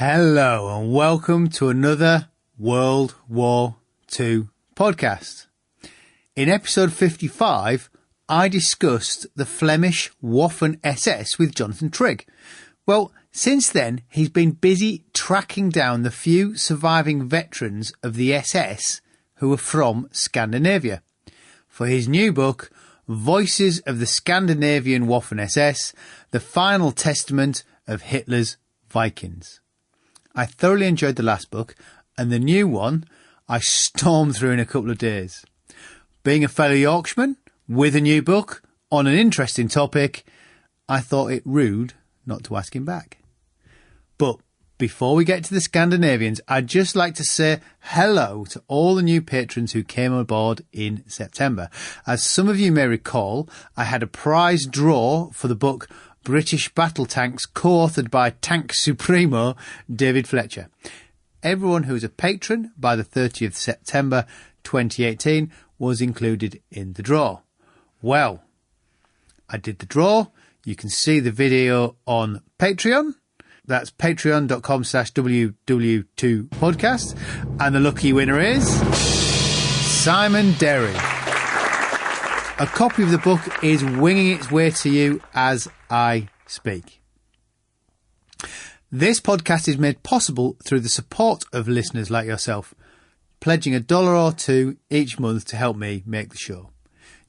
Hello and welcome to another World War II podcast. In episode 55, I discussed the Flemish Waffen SS with Jonathan Trigg. Well, since then, he's been busy tracking down the few surviving veterans of the SS who are from Scandinavia for his new book, Voices of the Scandinavian Waffen SS, the Final Testament of Hitler's Vikings. I thoroughly enjoyed the last book, and the new one I stormed through in a couple of days. Being a fellow Yorkshireman with a new book on an interesting topic, I thought it rude not to ask him back. But before we get to the Scandinavians, I'd just like to say hello to all the new patrons who came aboard in September. As some of you may recall, I had a prize draw for the book British Battle Tanks, co-authored by Tank Supremo David Fletcher. Everyone who was a patron by the 30th September 2018 was included in the draw. Well, I did the draw. You can see the video on Patreon. That's patreon.com/WW2 podcast. And the lucky winner is Simon Derry. A copy of the book is winging its way to you as I speak. This podcast is made possible through the support of listeners like yourself, pledging $1 or $2 each month to help me make the show.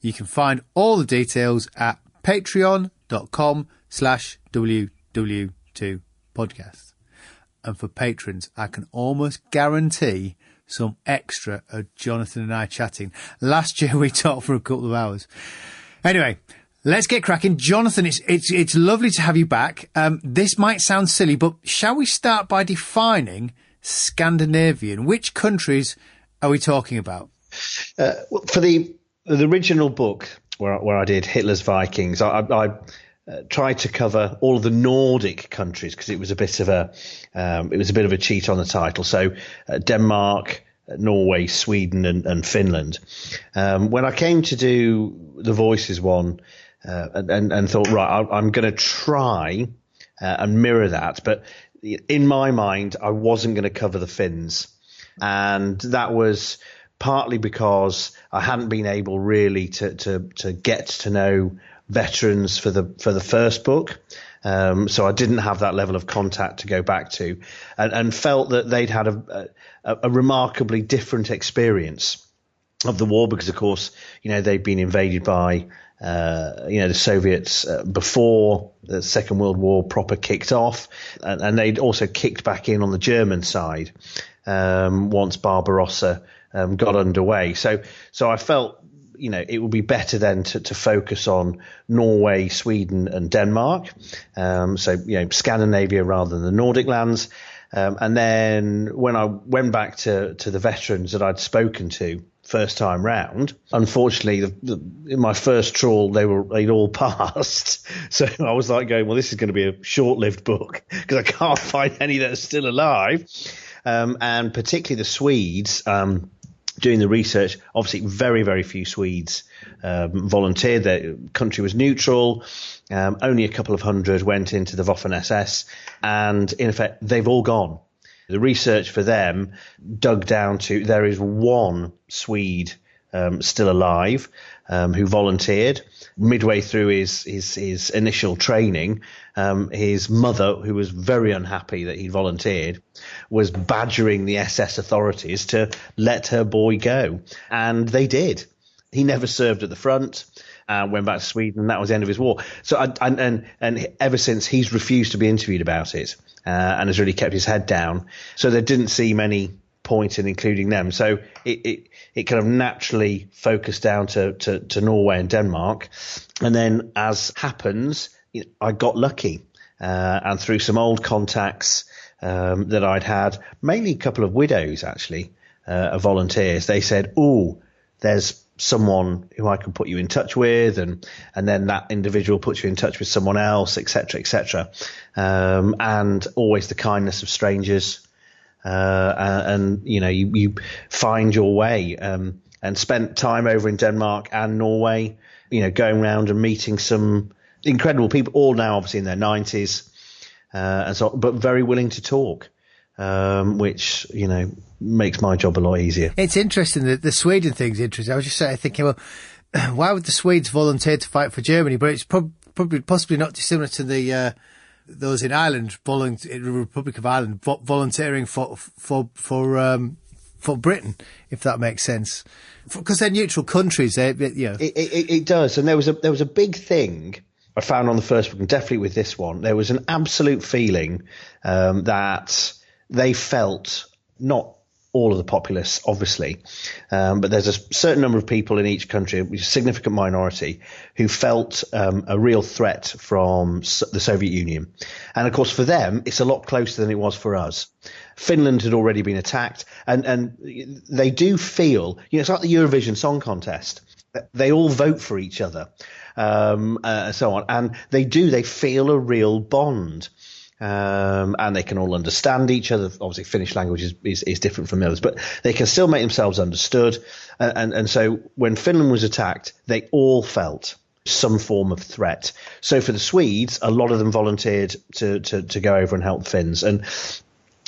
You can find all the details at patreon.com/WW2 podcast. And for patrons, I can almost guarantee some extra of Jonathan and I chatting. Last year we talked for a couple of hours. Anyway, let's get cracking. Jonathan, it's lovely to have you back. This might sound silly, but shall we start by defining Scandinavian? Which countries are we talking about? For the original book where I did Hitler's Vikings, I tried to cover all of the Nordic countries because it was a bit of a cheat on the title. So Denmark, Norway, Sweden, and Finland. When I came to do the Voices one, and thought, right, I'm going to try and mirror that, but in my mind, I wasn't going to cover the Finns, and that was partly because I hadn't been able really to get to know veterans for the first book. So I didn't have that level of contact to go back to, and felt that they'd had a remarkably different experience of the war because, of course, they'd been invaded by the Soviets before the Second World War proper kicked off, and they'd also kicked back in on the German side once Barbarossa got underway. So I felt it would be better then to focus on Norway, Sweden, and Denmark. So Scandinavia rather than the Nordic lands. And then when I went back to the veterans that I'd spoken to first time round, unfortunately, in my first trawl, they'd all passed. So I was like going, well, this is going to be a short-lived book because I can't find any that are still alive. And particularly the Swedes, doing the research, obviously very, very few Swedes volunteered. The country was neutral. Only a couple of hundred went into the Waffen SS, and in effect, they've all gone. The research for them dug down to there is one Swede still alive who volunteered. Midway through his initial training, his mother, who was very unhappy that he volunteered, was badgering the SS authorities to let her boy go. And they did. He never served at the front, went back to Sweden, and that was the end of his war. So, and ever since, he's refused to be interviewed about it, and has really kept his head down. So there didn't seem any point in including them. So it kind of naturally focused down to Norway and Denmark. And then, as happens, I got lucky, and through some old contacts that I'd had, mainly a couple of widows actually, of volunteers, they said, "Oh, there's someone who I can put you in touch with," and then that individual puts you in touch with someone else, etc., etc. And always the kindness of strangers, and you find your way. And spent time over in Denmark and Norway, going around and meeting some incredible people, all now obviously in their 90s, and so, but very willing to talk. which, makes my job a lot easier. It's interesting that the Sweden thing's interesting. I was just thinking, well, why would the Swedes volunteer to fight for Germany? But it's possibly not dissimilar to the those in Ireland, in the Republic of Ireland, volunteering for Britain, if that makes sense, because they're neutral countries. It does, and there was a big thing I found on the first book, and definitely with this one, there was an absolute feeling that they felt, not all of the populace, obviously, but there's a certain number of people in each country, a significant minority, who felt a real threat from the Soviet Union. And of course, for them, it's a lot closer than it was for us. Finland had already been attacked, and they do feel, it's like the Eurovision Song Contest. They all vote for each other, so on, and they feel a real bond. And they can all understand each other. Obviously, Finnish language is different from the others, but they can still make themselves understood. And so when Finland was attacked, they all felt some form of threat. So for the Swedes, a lot of them volunteered to go over and help Finns. And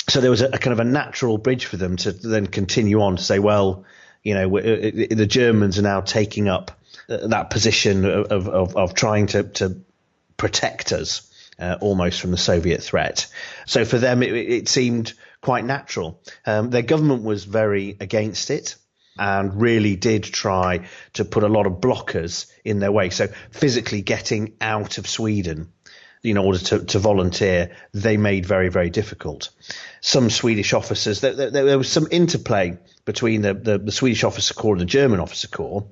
so there was a kind of a natural bridge for them to then continue on to say, well, the Germans are now taking up that position of trying to protect us. Almost from the Soviet threat. So for them, it seemed quite natural. Their government was very against it and really did try to put a lot of blockers in their way. So physically getting out of Sweden in order to volunteer, they made very, very difficult. Some Swedish officers, there was some interplay between the Swedish officer corps and the German officer corps.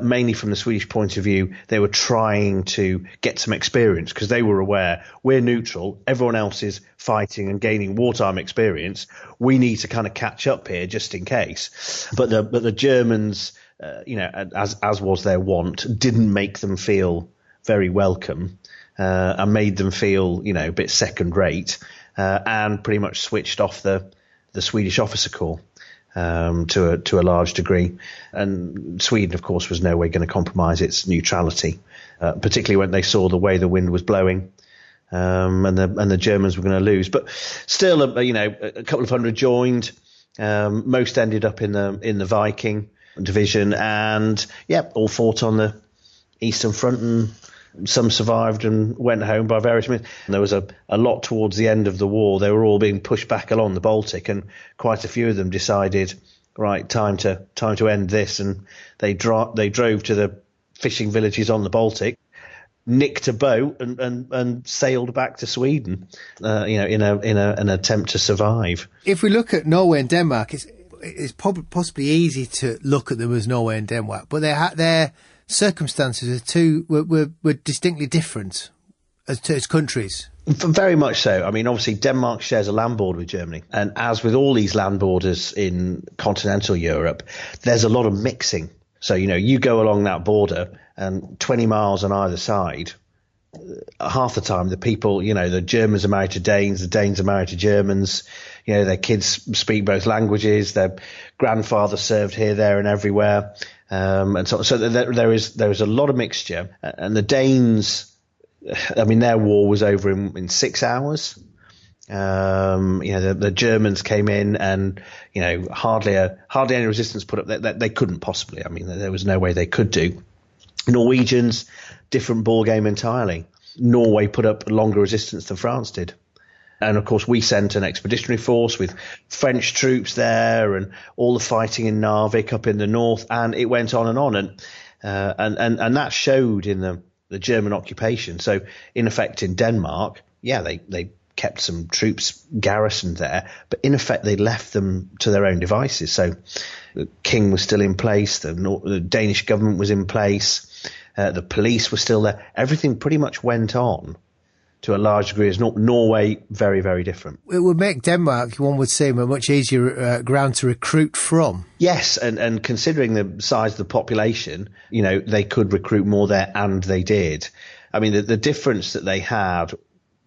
Mainly from the Swedish point of view, they were trying to get some experience because they were aware we're neutral. Everyone else is fighting and gaining wartime experience. We need to kind of catch up here just in case. But the Germans, as was their wont, didn't make them feel very welcome and made them feel, a bit second rate and pretty much switched off the Swedish officer corps. To a large degree, and Sweden, of course, was no way going to compromise its neutrality, particularly when they saw the way the wind was blowing, and the Germans were going to lose. But still, a couple of hundred joined. Most ended up in the Viking division, and all fought on the Eastern Front, and some survived and went home by various means. And there was a lot towards the end of the war. They were all being pushed back along the Baltic, and quite a few of them decided, right, time to end this. And they drove to the fishing villages on the Baltic, nicked a boat, and sailed back to Sweden, in an attempt to survive. If we look at Norway and Denmark, it's possibly easy to look at them as Norway and Denmark, but their circumstances were distinctly different as countries. Very much so. I mean, obviously, Denmark shares a land border with Germany. And as with all these land borders in continental Europe, there's a lot of mixing. So, you go along that border and 20 miles on either side, half the time the people, the Germans are married to Danes, the Danes are married to Germans, their kids speak both languages, their grandfather served here, there and everywhere. And so there is a lot of mixture, and the Danes, I mean, their war was over in 6 hours. The Germans came in and, hardly any resistance put up. They couldn't possibly. I mean, there was no way they could do. Norwegians, different ball game entirely. Norway put up longer resistance than France did. And of course, we sent an expeditionary force with French troops there, and all the fighting in Narvik up in the north, and it went on, and that showed in the German occupation. So, in effect, in Denmark, they kept some troops garrisoned there, but in effect, they left them to their own devices. So, the king was still in place, the Danish government was in place, the police were still there. Everything pretty much went on. To a large degree, as Norway, very, very different. It would make Denmark, one would say, a much easier ground to recruit from. Yes, and considering the size of the population, they could recruit more there, and they did. I mean, the difference that they had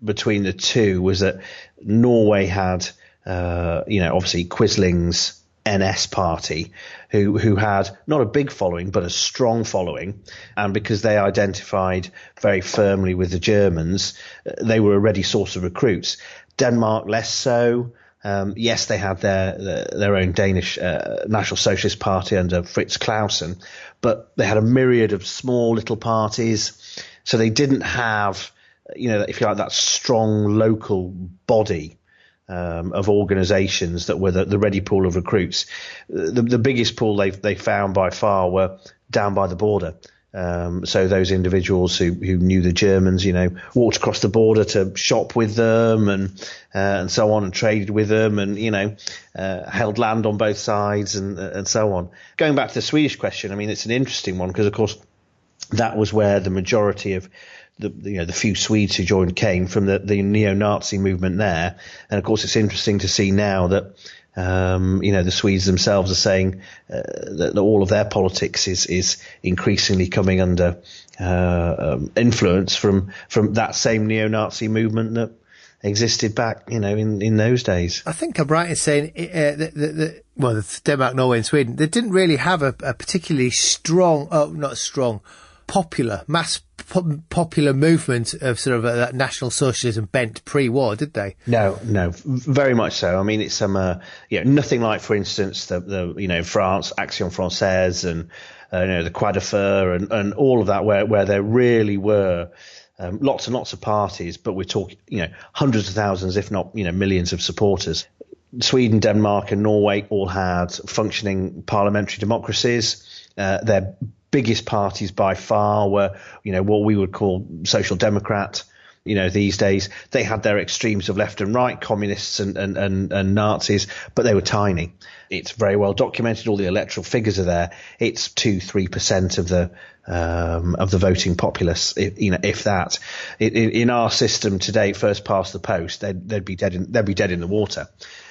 between the two was that Norway had, obviously Quisling's NS party, who had not a big following but a strong following, and because they identified very firmly with the Germans, they were a ready source of recruits. Denmark less so. Yes, they had their own Danish National Socialist Party under Fritz Clausen, but they had a myriad of small little parties. So they didn't have, if you like, that strong local body of organisations that were the ready pool of recruits. The biggest pool they found by far were down by the border. So those individuals who knew the Germans, walked across the border to shop with them and so on, and traded with them, and held land on both sides and so on. Going back to the Swedish question, I mean, it's an interesting one because, of course, that was where the majority of the few Swedes who joined came from, the neo-Nazi movement there. And of course, it's interesting to see now that the Swedes themselves are saying that all of their politics is increasingly coming under influence from that same neo-Nazi movement that existed back, in those days. I think I'm right in saying the Denmark, Norway, and Sweden, they didn't really have a particularly strong, popular movement of sort of that National Socialism bent pre-war, did they? No, very much so. I mean, it's nothing like, for instance, the France, Action Française, and the Croix de Fer, and all of that, where there really were lots and lots of parties, but we're talking hundreds of thousands, if not millions of supporters. Sweden, Denmark, and Norway all had functioning parliamentary democracies. Their biggest parties by far were, what we would call social democrat. These days they had their extremes of left and right, communists and Nazis, but they were tiny. It's very well documented. All the electoral figures are there. It's 2-3% of the voting populace, if that. In our system today, first past the post, they'd be dead in the water.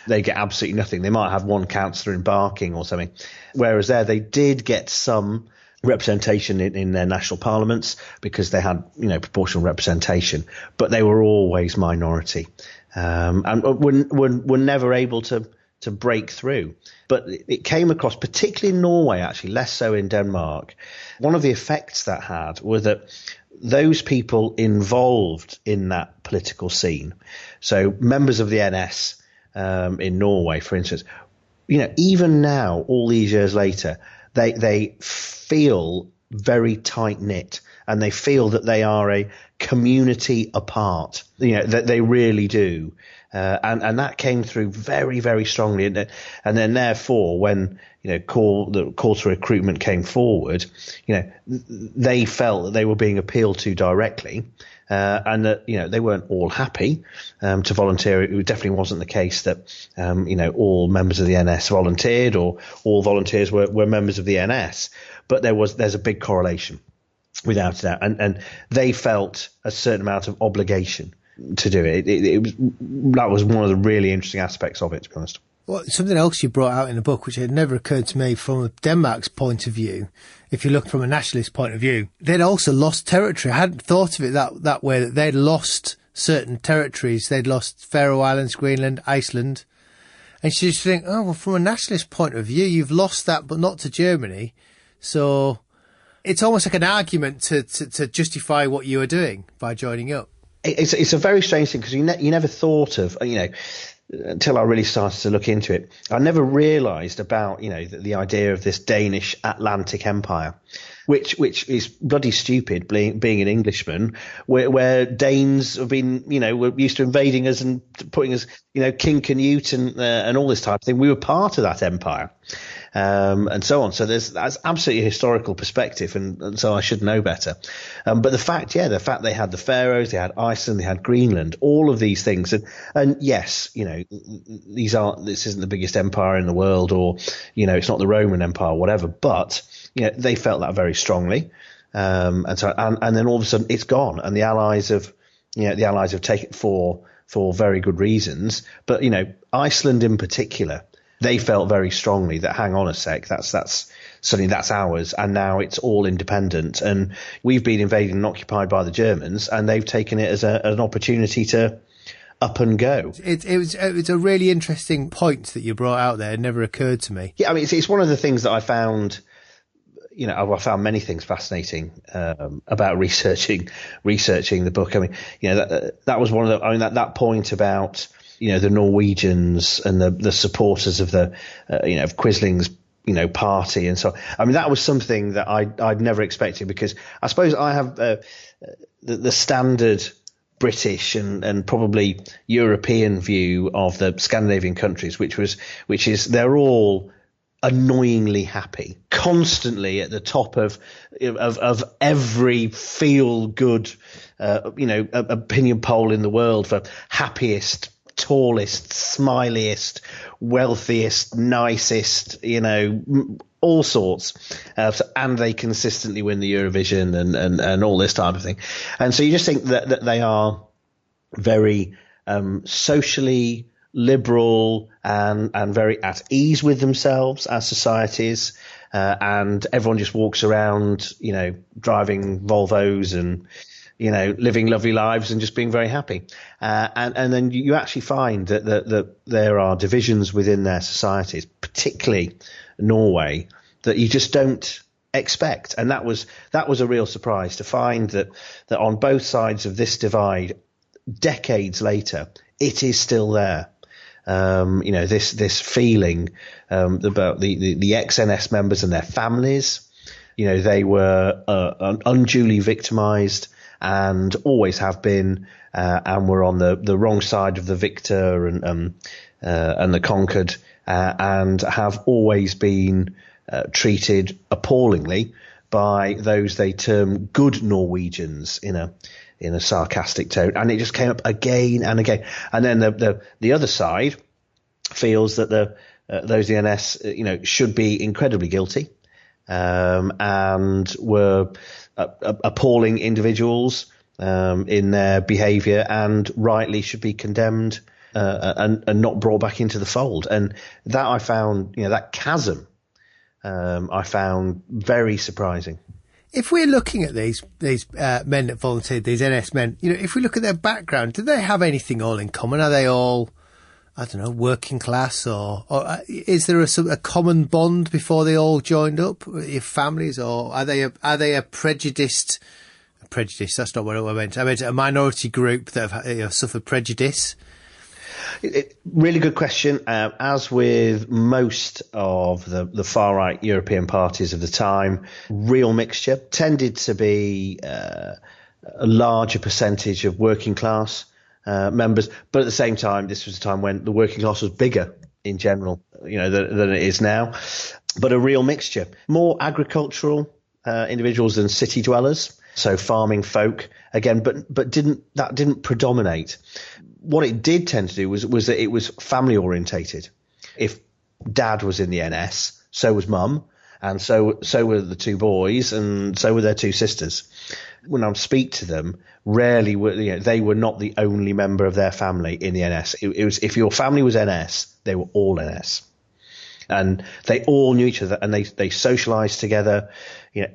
They get absolutely nothing. They might have one councillor in Barking or something, whereas there they did get some representation in their national parliaments because they had proportional representation, but they were always minority, and were never able to break through. But it came across, particularly in Norway, actually less so in Denmark. One of the effects that had was that those people involved in that political scene, so members of the NS in Norway, for instance, even now, all these years later, they feel very tight-knit, and they feel that they are a community apart, that they really do. And that came through very, very strongly. And then therefore, when, the call to recruitment came forward, they felt that they were being appealed to directly. And that, they weren't all happy to volunteer. It definitely wasn't the case that, all members of the NS volunteered, or all volunteers were members of the NS. But there's a big correlation, without a doubt. And they felt a certain amount of obligation to do it. That was one of the really interesting aspects of it, to be honest. Well, something else you brought out in the book, which had never occurred to me from Denmark's point of view, if you look from a nationalist point of view, they'd also lost territory. I hadn't thought of it that way, that they'd lost certain territories. They'd lost Faroe Islands, Greenland, Iceland. And so you think, oh, well, from a nationalist point of view, you've lost that, but not to Germany. So it's almost like an argument to justify what you were doing by joining up. It's a very strange thing, because you never thought of, until I really started to look into it, I never realised about, the idea of this Danish Atlantic Empire, which is bloody stupid, being an Englishman, where Danes have been, were used to invading us and putting us, King Canute and all this type of thing. We were part of that empire. And so on. So that's absolutely a historical perspective, and so I should know better. But the fact they had the Faroes, they had Iceland, they had Greenland, all of these things. And yes, this isn't the biggest empire in the world, or, it's not the Roman Empire, whatever, but, they felt that very strongly. And then all of a sudden it's gone, and the Allies have taken it for very good reasons. But, Iceland in particular, they felt very strongly that, hang on a sec, that's suddenly that's ours, and now it's all independent, and we've been invaded and occupied by the Germans, and they've taken it as an opportunity to up and go. It was a really interesting point that you brought out there. It never occurred to me. Yeah, I mean, it's one of the things that I found. I found many things fascinating about researching the book. I mean, that was one of the. I mean, that point about the Norwegians and the supporters of the, of Quisling's, party. And so, I mean, that was something that I'd never expected, because I suppose I have the standard British and probably European view of the Scandinavian countries, which is they're all annoyingly happy, constantly at the top of every feel good, opinion poll in the world for happiest, tallest, smiliest, wealthiest, nicest, all sorts, and they consistently win the Eurovision and all this type of thing. And so you just think that they are very socially liberal and very at ease with themselves as societies, and everyone just walks around, driving Volvos and living lovely lives and just being very happy. And then you actually find that there are divisions within their societies, particularly Norway, that you just don't expect. And that was a real surprise to find that on both sides of this divide, decades later, it is still there. This feeling about the ex-NS members and their families. They were unduly victimized and always have been, and were on the wrong side of the victor and the conquered, and have always been treated appallingly by those they term good Norwegians in a sarcastic tone. And it just came up again and again. And then the other side feels that those in the NS, should be incredibly guilty, and were appalling individuals in their behaviour, and rightly should be condemned and not brought back into the fold. And that I found, that chasm, I found very surprising. If we're looking at these men that volunteered, these NS men, if we look at their background, do they have anything all in common? Are they all, I don't know, working class, or is there a common bond before they all joined up, your families, or are they a prejudiced? Prejudice, that's not what I meant. I meant a minority group that have suffered prejudice. Really good question. As with most of the far right European parties of the time, real mixture. Tended to be a larger percentage of working class members, but at the same time, this was a time when the working class was bigger in general, than it is now. But a real mixture. More agricultural individuals than city dwellers. So farming folk again, but didn't predominate. What it did tend to do was that it was family orientated. If dad was in the NS, so was mum, and so were the two boys, and so were their two sisters. When I speak to them, rarely were they were not the only member of their family in the NS. It was, if your family was NS, they were all NS. And they all knew each other, and they socialised together.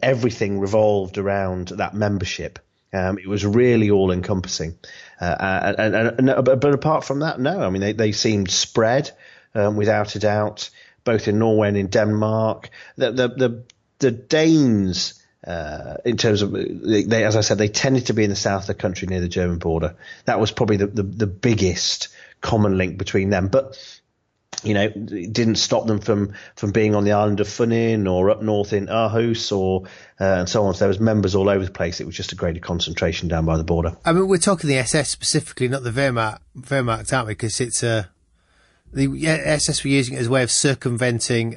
Everything revolved around that membership. It was really all encompassing. But apart from that, no. I mean, they seemed spread without a doubt, both in Norway and in Denmark. The Danes, in terms of, as I said, they tended to be in the south of the country near the German border. That was probably the biggest common link between them. But it didn't stop them from being on the island of Funin or up north in Aarhus and so on. So there was members all over the place. It was just a greater concentration down by the border. I mean, we're talking the SS specifically, not the Wehrmacht, aren't we? Because it's the SS were using it as a way of circumventing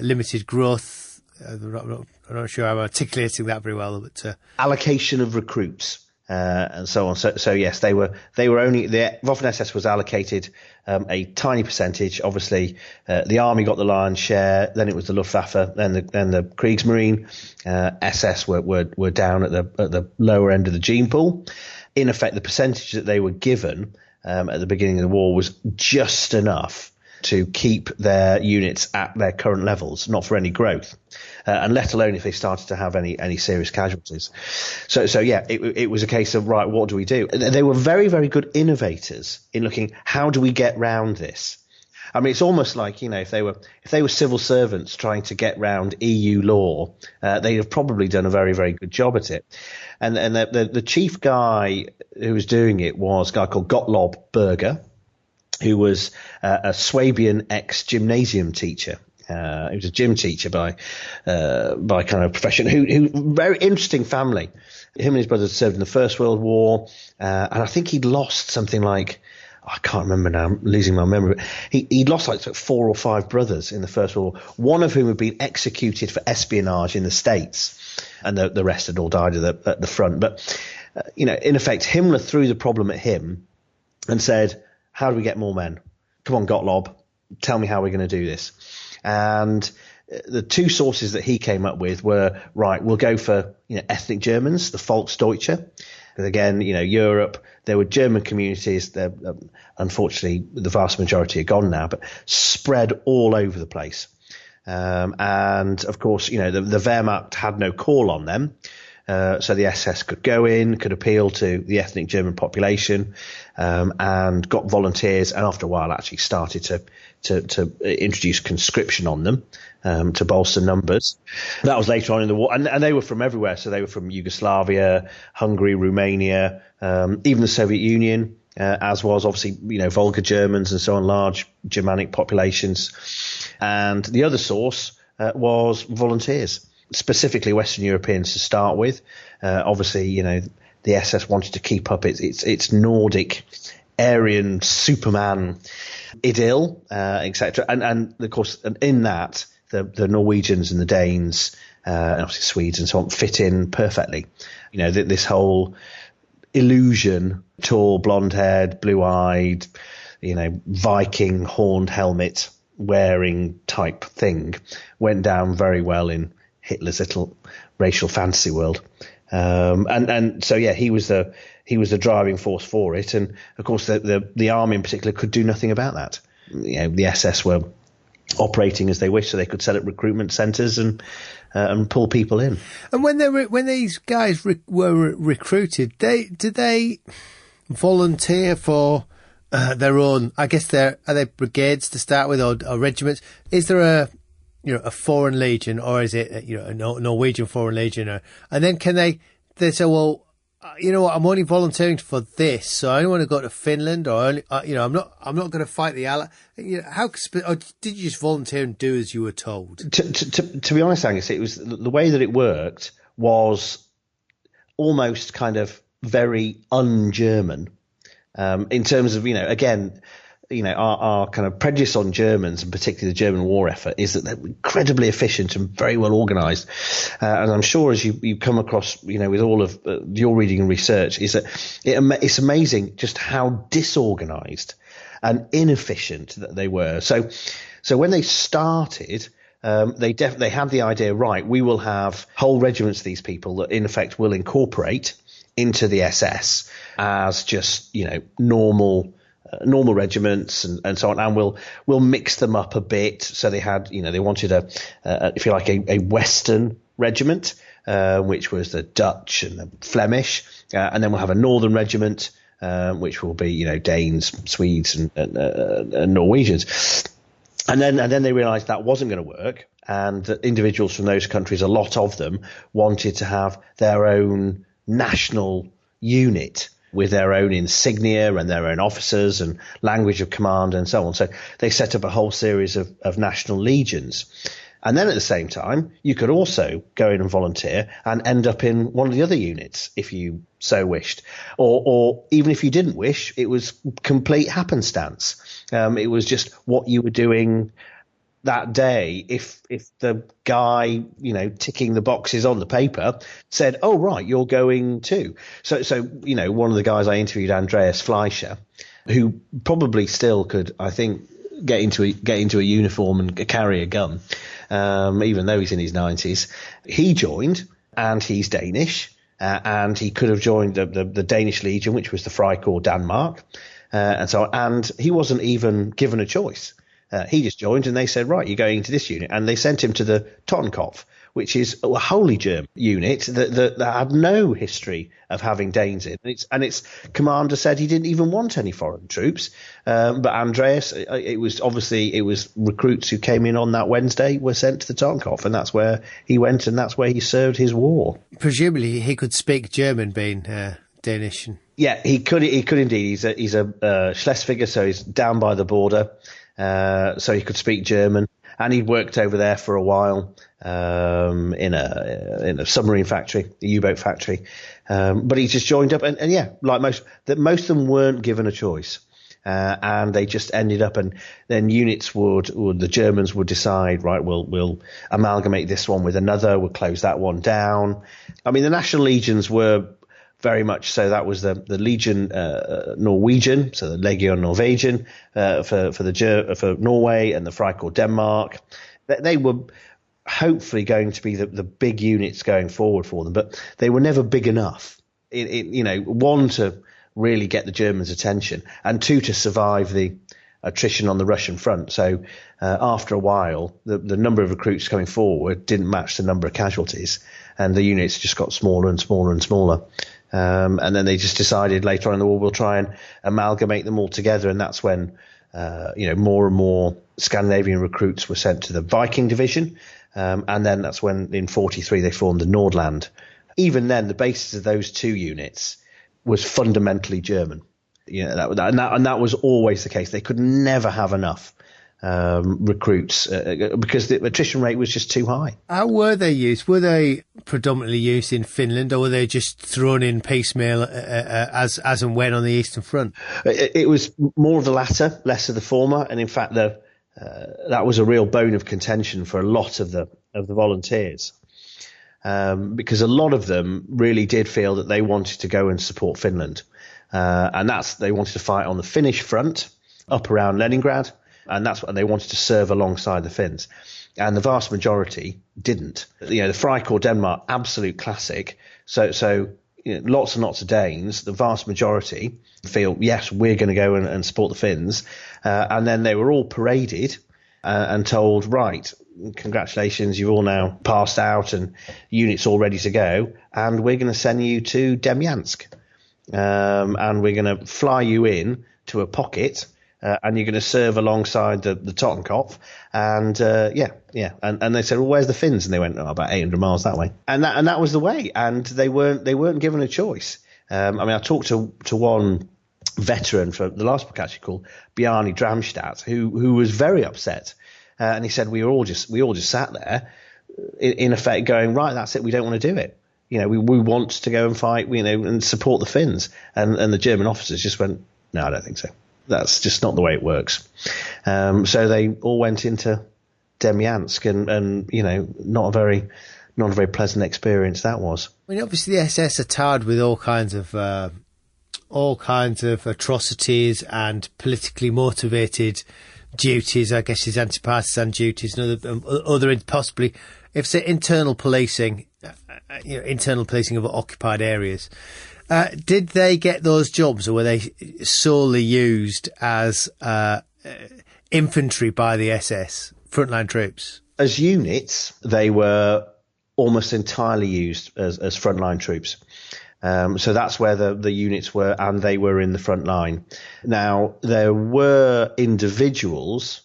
limited growth. I'm not sure I'm articulating that very well, but allocation of recruits. And so on. So yes, they were only, the Waffen SS was allocated a tiny percentage. Obviously, the army got the lion's share. Then it was the Luftwaffe. Then the Kriegsmarine. SS were down at the lower end of the gene pool. In effect, the percentage that they were given at the beginning of the war was just enough to keep their units at their current levels, not for any growth, and let alone if they started to have any serious casualties. So yeah, it was a case of, right, what do we do? They were very, very good innovators in looking, how do we get round this? I mean, it's almost like, if they were civil servants trying to get round EU law, they'd have probably done a very, very good job at it. And the chief guy who was doing it was a guy called Gottlob Berger, who was a Swabian ex-gymnasium teacher. He was a gym teacher by kind of profession. Who very interesting family. Him and his brothers served in the First World War, and I think he'd lost something like, I can't remember now, I'm losing my memory, but he'd lost like 4 or 5 brothers in the First World War, one of whom had been executed for espionage in the States, and the rest had all died at the front. But, in effect, Himmler threw the problem at him and said, how do we get more men? Come on, Gottlob, tell me how we're going to do this. And the 2 sources that he came up with were, right, we'll go for ethnic Germans, the Volksdeutsche. Because again, Europe, there were German communities. Unfortunately, the vast majority are gone now, but spread all over the place. And of course, the Wehrmacht had no call on them. So the SS could go in, could appeal to the ethnic German population, and got volunteers, and after a while actually started to introduce conscription on them, to bolster numbers. That was later on in the war, and they were from everywhere. So they were from Yugoslavia, Hungary, Romania, even the Soviet Union, as was obviously, Volga Germans and so on, large Germanic populations. And the other source was volunteers, specifically Western Europeans to start with. Obviously, the SS wanted to keep up its Nordic, Aryan Superman idyll, etc. And of course, in that, the Norwegians and the Danes, and obviously Swedes and so on, fit in perfectly. This whole illusion, tall, blonde-haired, blue-eyed, Viking horned helmet wearing type thing went down very well in Hitler's little racial fantasy world. And so, yeah, he was the driving force for it. And of course, the army in particular could do nothing about that. The SS were operating as they wished, so they could set up recruitment centres and pull people in. And when these guys were recruited, did they volunteer for their own? I guess are they brigades to start with, or regiments? Is there a foreign legion, or is it a Norwegian foreign legion? And then can they say, well, I'm only volunteering for this, so I only want to go to Finland, or I'm not going to fight the Allies. Or did you just volunteer and do as you were told? To be honest, Angus, it was the way that it worked was almost kind of very un-German, in terms of again. Our kind of prejudice on Germans, and particularly the German war effort, is that they're incredibly efficient and very well organised. And I'm sure as you come across, with all of your reading and research, is that it's amazing just how disorganised and inefficient that they were. So when they started, they had the idea, right, we will have whole regiments of these people that in effect will incorporate into the SS as just, normal regiments and so on, and we'll mix them up a bit. So they had, they wanted if you like, a Western regiment, which was the Dutch and the Flemish, and then we'll have a Northern regiment, which will be, Danes, Swedes, and Norwegians. And then they realised that wasn't going to work, and that individuals from those countries, a lot of them, wanted to have their own national unit with their own insignia and their own officers and language of command and so on. So they set up a whole series of national legions. And then at the same time, you could also go in and volunteer and end up in one of the other units if you so wished. Or even if you didn't wish, it was complete happenstance. It was just what you were doing that day. If the guy, ticking the boxes on the paper said, oh, right, you're going too. So, one of the guys I interviewed, Andreas Fleischer, who probably still could, I think, get into a uniform and carry a gun, even though he's in his 90s. He joined, and he's Danish, and he could have joined the Danish Legion, which was the Freikorps Denmark, and so on. And he wasn't even given a choice. He just joined, and they said, right, you're going into this unit. And they sent him to the Totenkopf, which is a wholly German unit that had no history of having Danes in. And its commander said he didn't even want any foreign troops. But Andreas, it was recruits who came in on that Wednesday were sent to the Totenkopf, and that's where he went, and that's where he served his war. Presumably he could speak German, being Danish. Yeah, he could indeed. He's a Schleswiger, so he's down by the border, so he could speak German, and he'd worked over there for a while in a submarine factory, a U-boat factory, but he just joined up, and yeah, like most of them weren't given a choice. And they just ended up, and then units the Germans would decide, right, we'll amalgamate this one with another, we'll close that one down. I mean, the National Legions were very much so. That was the Legion Norwegian, so the Legion Norwegian for Norway, and the Freikorps Denmark. They were hopefully going to be the big units going forward for them, but they were never big enough. One, to really get the Germans' attention, and two, to survive the attrition on the Russian front. So after a while, the number of recruits coming forward didn't match the number of casualties, and the units just got smaller and smaller and smaller. And then they just decided later on in the war, we'll try and amalgamate them all together. And that's when, more and more Scandinavian recruits were sent to the Viking division. And then that's when in 1943 they formed the Nordland. Even then, the basis of those two units was fundamentally German. That was always the case. They could never have enough recruits because the attrition rate was just too high. How were they used? Were they predominantly used in Finland, or were they just thrown in piecemeal as and when on the Eastern Front? It was more of the latter, less of the former, and in fact that was a real bone of contention for a lot of the volunteers. Because a lot of them really did feel that they wanted to go and support Finland. And they wanted to fight on the Finnish front up around Leningrad. And they wanted to serve alongside the Finns. And the vast majority didn't. The Freikorps Denmark, absolute classic. So lots and lots of Danes, the vast majority feel, yes, we're going to go and support the Finns. And then they were all paraded and told, right, congratulations, you've all now passed out and units all ready to go, and we're going to send you to Demyansk, and we're going to fly you in to a pocket, and you're going to serve alongside the Totenkopf, and and they said, well, where's the Finns? And they went, about 800 miles that way, and that was the way, and they weren't given a choice. I talked to one veteran for the last book, actually, called Bjarni Dramstad, who was very upset. And he said we all just sat there, in effect, going, right, that's it. We don't want to do it. We want to go and fight, and support the Finns. And the German officers just went, no, I don't think so. That's just not the way it works. So they all went into Demyansk, and not a very pleasant experience that was. I mean, obviously the SS are tarred with all kinds of atrocities and politically motivated duties, I guess, his anti-partisan duties and other possibly, if say, internal policing of occupied areas. Did they get those jobs, or were they solely used as infantry by the SS, frontline troops? As units, they were almost entirely used as frontline troops. So that's where the units were, and they were in the front line. Now, there were individuals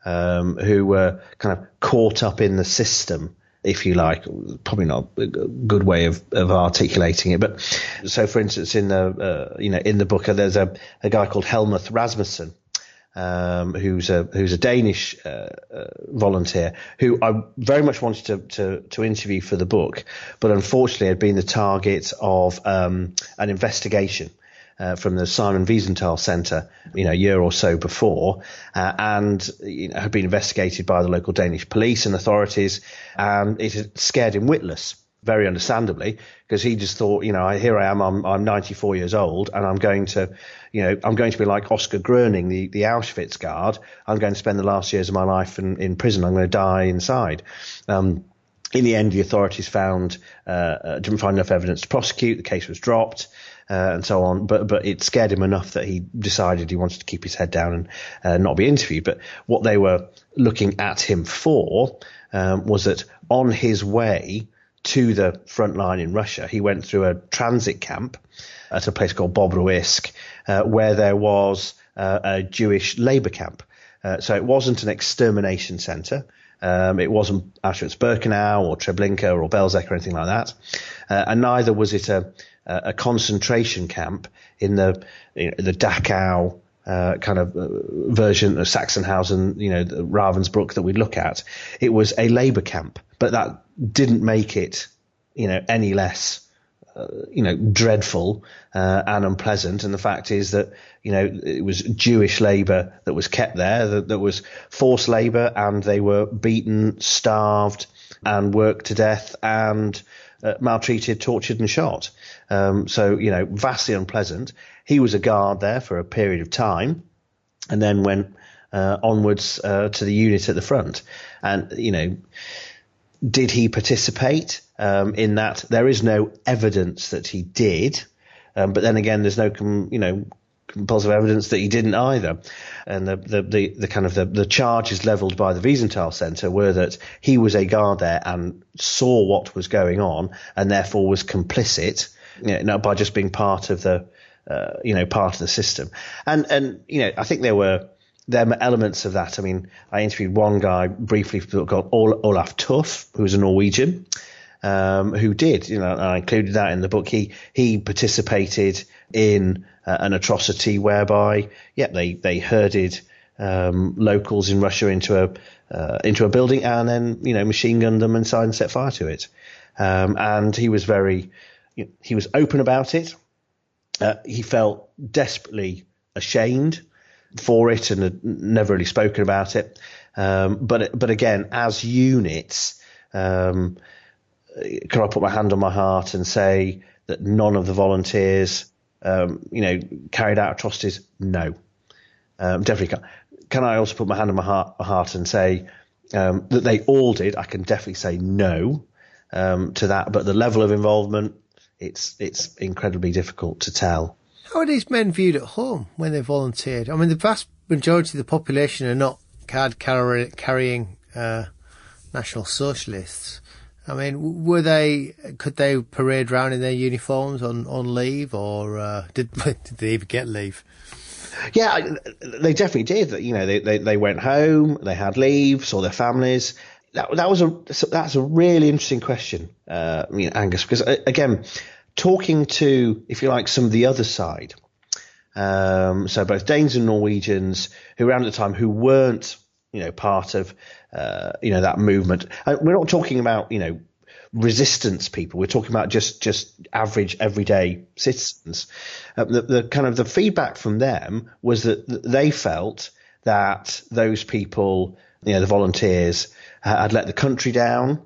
who were kind of caught up in the system, if you like. Probably not a good way of articulating it. But so, for instance, in the book, there's a guy called Helmuth Rasmussen, who's a Danish volunteer who I very much wanted to interview for the book, but unfortunately had been the target of an investigation from the Simon Wiesenthal Centre, a year or so before, and had been investigated by the local Danish police and authorities, and it had scared him witless. Very understandably, because he just thought, here I am, I'm 94 years old, and I'm going to be like Oscar Gröning, the Auschwitz guard. I'm going to spend the last years of my life in prison. I'm going to die inside. In the end, the authorities didn't find enough evidence to prosecute. The case was dropped, and so on. But it scared him enough that he decided he wanted to keep his head down and not be interviewed. But what they were looking at him for was that on his way to the front line in Russia, he went through a transit camp at a place called WWII, where there was a Jewish labor camp. So it wasn't an extermination center. It wasn't Auschwitz-Birkenau or Treblinka or Belzec or anything like that. And neither was it a concentration camp in the Dachau kind of version of Sachsenhausen, the Ravensbrück that we look at. It was a labor camp, but that didn't make it, any less, dreadful and unpleasant. And the fact is that, it was Jewish labor that was kept there, that was forced labor, and they were beaten, starved, and worked to death, and maltreated, tortured, and shot. So, vastly unpleasant. He was a guard there for a period of time, and then went onwards to the unit at the front. And, did he participate in that? There is no evidence that he did, but then again, there's no compulsive evidence that he didn't either. And the charges levelled by the Wiesenthal Centre were that he was a guard there and saw what was going on, and therefore was complicit, by just being part of the system. And I think there were elements of that. I mean, I interviewed one guy briefly called Olaf Tuff, who was a Norwegian, who did, and I included that in the book. He participated in an atrocity whereby, they herded locals in Russia into a building and then, machine gunned them inside and set fire to it. And he was he was open about it. He felt desperately ashamed for it and had never really spoken about it. But again, as units, can I put my hand on my heart and say that none of the volunteers, carried out atrocities? No, definitely can't. Can I also put my hand on my heart and say that they all did? I can definitely say no to that. But the level of involvement, it's incredibly difficult to tell. How are these men viewed at home when they volunteered? I mean, the vast majority of the population are not card-carrying National Socialists. I mean, could they parade around in their uniforms on leave, or did they even get leave? Yeah, they definitely did. They went home, they had leave, saw their families. That's a really interesting question, Angus, because again, talking to, if you like, some of the other side, so both Danes and Norwegians who around at the time who weren't, part of, that movement. We're not talking about, resistance people. We're talking about just average, everyday citizens. The kind of the feedback from them was that they felt that those people, the volunteers, had let the country down,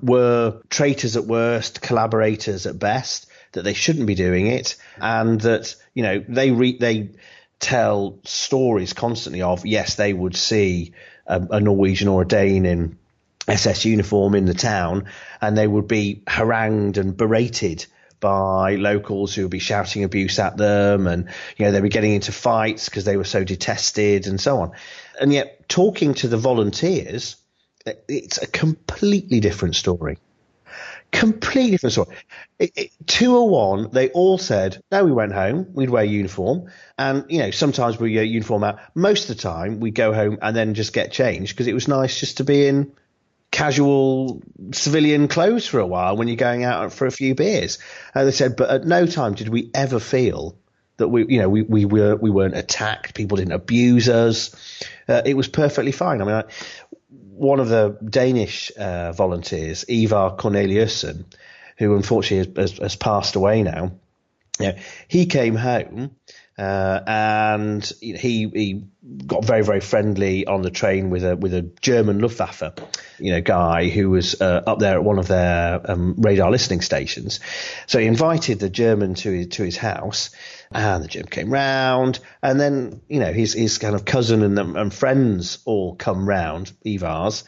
were traitors at worst, collaborators at best, that they shouldn't be doing it, and that, they tell stories constantly of, yes, they would see a Norwegian or a Dane in SS uniform in the town, and they would be harangued and berated by locals who would be shouting abuse at them, and they'd be getting into fights because they were so detested and so on. And yet, talking to the volunteers, it's a completely different story. Completely different story. 201, they all said, no, we went home, we'd wear uniform, and sometimes we get uniform out. Most of the time, we go home and then just get changed because it was nice just to be in casual civilian clothes for a while when you're going out for a few beers. And they said, but at no time did we ever feel that we weren't attacked. People didn't abuse us. It was perfectly fine. I mean, one of the Danish volunteers, Ivar Corneliussen, who unfortunately has passed away now, he came home and he got very, very friendly on the train with a German Luftwaffe, guy who was up there at one of their radar listening stations. So he invited the German to his house, and the German came round, and then his kind of cousin and friends all come round, Ivar's,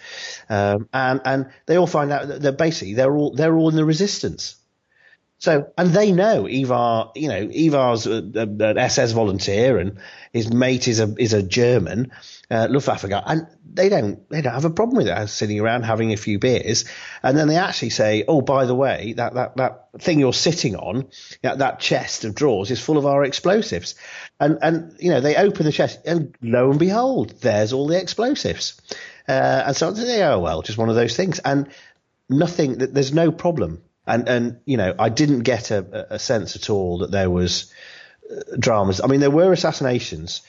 and they all find out that they're all in the resistance. So, and they know Ivar's an SS volunteer, and his mate is a German, Luftwaffe guy, and they don't have a problem with it, sitting around having a few beers, and then they actually say, oh, by the way, that thing you're sitting on, that chest of drawers is full of our explosives, and they open the chest, and lo and behold, there's all the explosives, and so they say, oh well, just one of those things, and nothing, there's no problem. And I didn't get a sense at all that there was dramas. I mean, there were assassinations.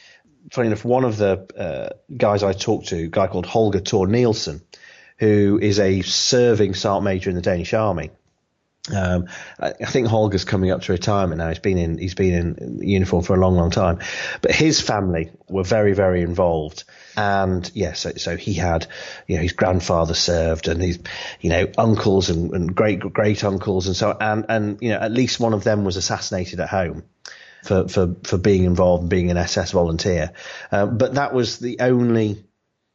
Funny enough, one of the guys I talked to, a guy called Holger Thor Nielsen, who is a serving sergeant major in the Danish army. I think Holger's coming up to retirement now. He's been in uniform for a long, long time. But his family were very, very involved. And so he had, his grandfather served, and his, uncles and great uncles and so on. And at least one of them was assassinated at home for being involved and being an SS volunteer. But that was the only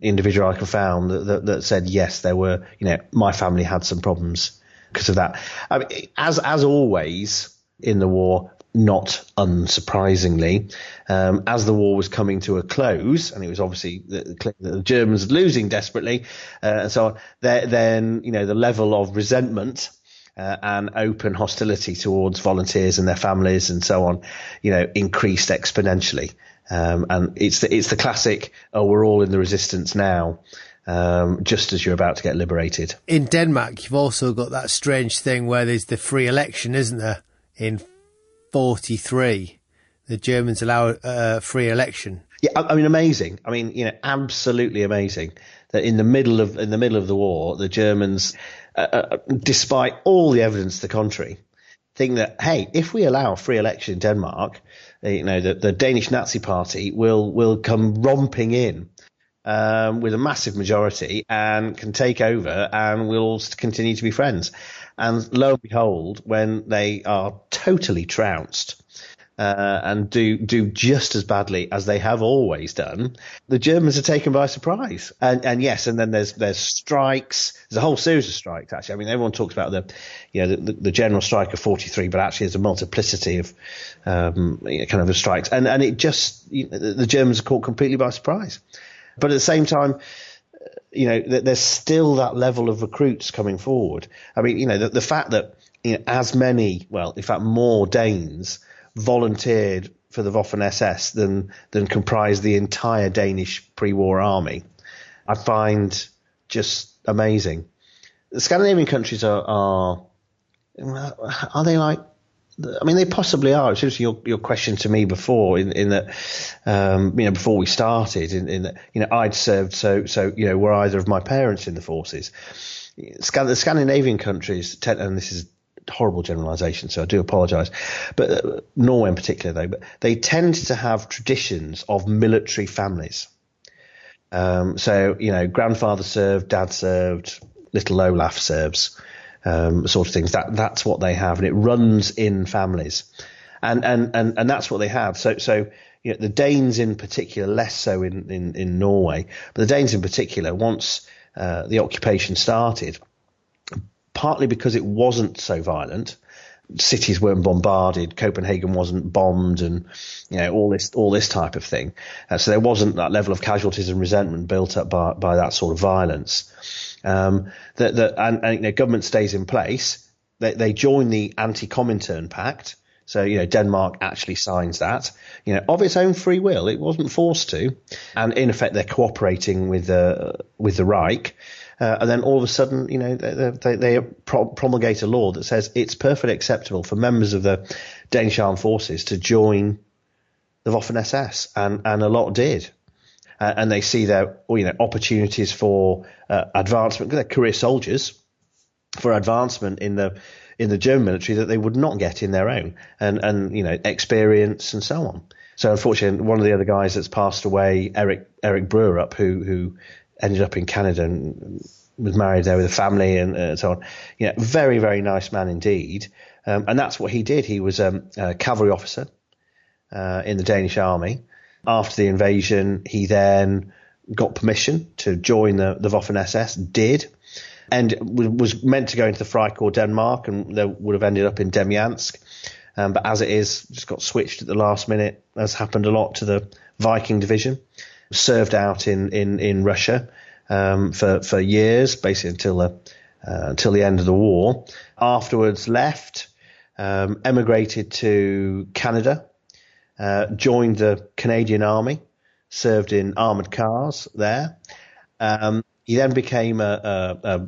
individual I could found that said, yes, there were, my family had some problems because of that. I mean, as always in the war, not unsurprisingly, as the war was coming to a close, and it was obviously the Germans losing desperately, and so on, then the level of resentment and open hostility towards volunteers and their families and so on, increased exponentially. And it's the classic, oh, we're all in the resistance now. Just as you're about to get liberated. In Denmark, you've also got that strange thing where there's the free election, isn't there? In 1943, the Germans allow a free election. Yeah, I mean, amazing. I mean, absolutely amazing that in the middle of the war, the Germans, despite all the evidence to the contrary, think that, hey, if we allow a free election in Denmark, the Danish Nazi Party will come romping in. With a massive majority and can take over, and we'll continue to be friends. And lo and behold, when they are totally trounced and do just as badly as they have always done, the Germans are taken by surprise. And yes, and then there's strikes. There's a whole series of strikes, actually. I mean, everyone talks about the general strike of 1943, but actually there's a multiplicity of kind of strikes. And it just the Germans are caught completely by surprise. But at the same time, there's still that level of recruits coming forward. I mean, the fact that as many, well, in fact, more Danes volunteered for the Waffen SS than comprised the entire Danish pre-war army, I find just amazing. The Scandinavian countries are they like? I mean, they possibly are. It's just your question to me before, in that, before we started, in that, I'd served, so were either of my parents in the forces. The Scandinavian countries, and this is a horrible generalisation, so I do apologise, but Norway in particular, though, but they tend to have traditions of military families. Grandfather served, dad served, little Olaf serves. Sort of things. That's what they have, and it runs in families, and that's what they have. So the Danes in particular, less so in Norway, but the Danes in particular, once the occupation started, partly because it wasn't so violent, cities weren't bombarded, Copenhagen wasn't bombed, and all this type of thing. So there wasn't that level of casualties and resentment built up by that sort of violence. Government stays in place. They join the Anti-Comintern Pact. So, Denmark actually signs that, of its own free will. It wasn't forced to. And in effect, they're cooperating with the Reich. And then all of a sudden, they promulgate a law that says it's perfectly acceptable for members of the Danish armed forces to join the Waffen SS. And a lot did. And they see their, opportunities for advancement. They're career soldiers, for advancement in the German military that they would not get in their own, and experience and so on. So unfortunately, one of the other guys that's passed away, Eric Brewerup, who ended up in Canada and was married there with a family and so on. Very, very nice man indeed. And that's what he did. He was a cavalry officer in the Danish army. After the invasion, he then got permission to join the Waffen SS, did, and was meant to go into the Freikorps Denmark, and they would have ended up in Demyansk. But as it is, just got switched at the last minute, as happened a lot to the Viking division. Served out in Russia for years, basically until the end of the war. Afterwards left, emigrated to Canada, joined the Canadian Army, served in armoured cars there. He then became a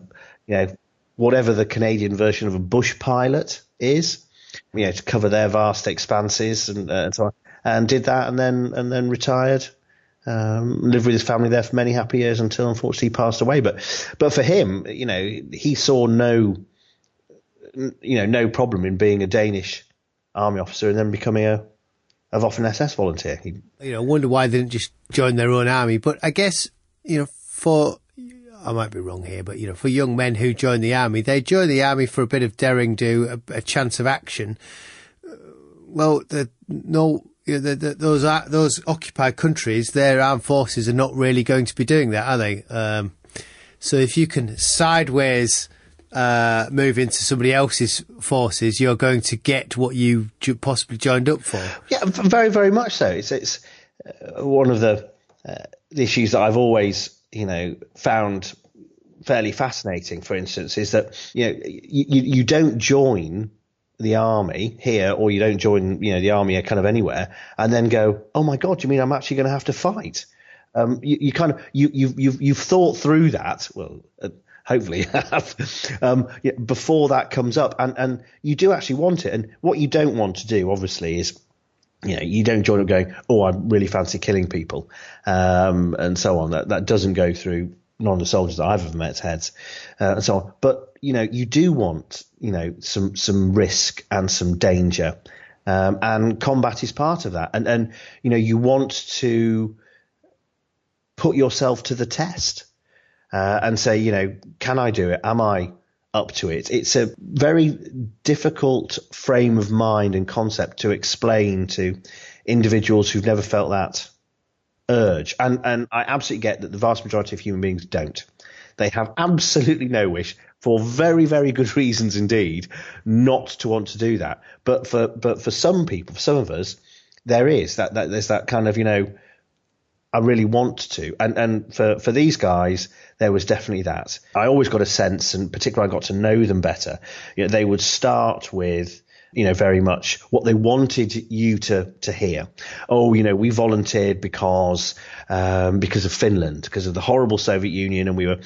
whatever the Canadian version of a bush pilot is, to cover their vast expanses and so on, and did that, and then retired. Lived with his family there for many happy years until unfortunately he passed away. But for him, he saw no problem in being a Danish army officer and then becoming a Waffen SS volunteer. I wonder why they didn't just join their own army. But I guess, I might be wrong here, but, for young men who join the army, they join the army for a bit of daring do, a chance of action. Well, those occupied countries, their armed forces are not really going to be doing that, are they? So if you can sideways move into somebody else's forces, you're going to get what you possibly joined up for. Yeah, very, very much so. It's one of the issues that I've always found fairly fascinating, for instance, is that you don't join the army here, or you don't join the army kind of anywhere, and then go, oh my God, you mean I'm actually going to have to fight? You've thought through that. Well, hopefully you have, before that comes up, and you do actually want it. And what you don't want to do, obviously, is you don't join up going, oh, I really fancy killing people, and so on. That doesn't go through none of the soldiers that I've ever met's heads, and so on. But you do want some risk and some danger, and combat is part of that. And you want to put yourself to the test, and say, can I do it? Am I up to it? It's a very difficult frame of mind and concept to explain to individuals who've never felt that urge. And I absolutely get that the vast majority of human beings don't. They have absolutely no wish, for very, very good reasons indeed, not to want to do that. But for some people, for some of us, there is that there's that kind of, I really want to. And for these guys, there was definitely that. I always got a sense, and particularly I got to know them better, they would start with, very much what they wanted you to hear. Oh, we volunteered because of Finland, because of the horrible Soviet Union, and we were,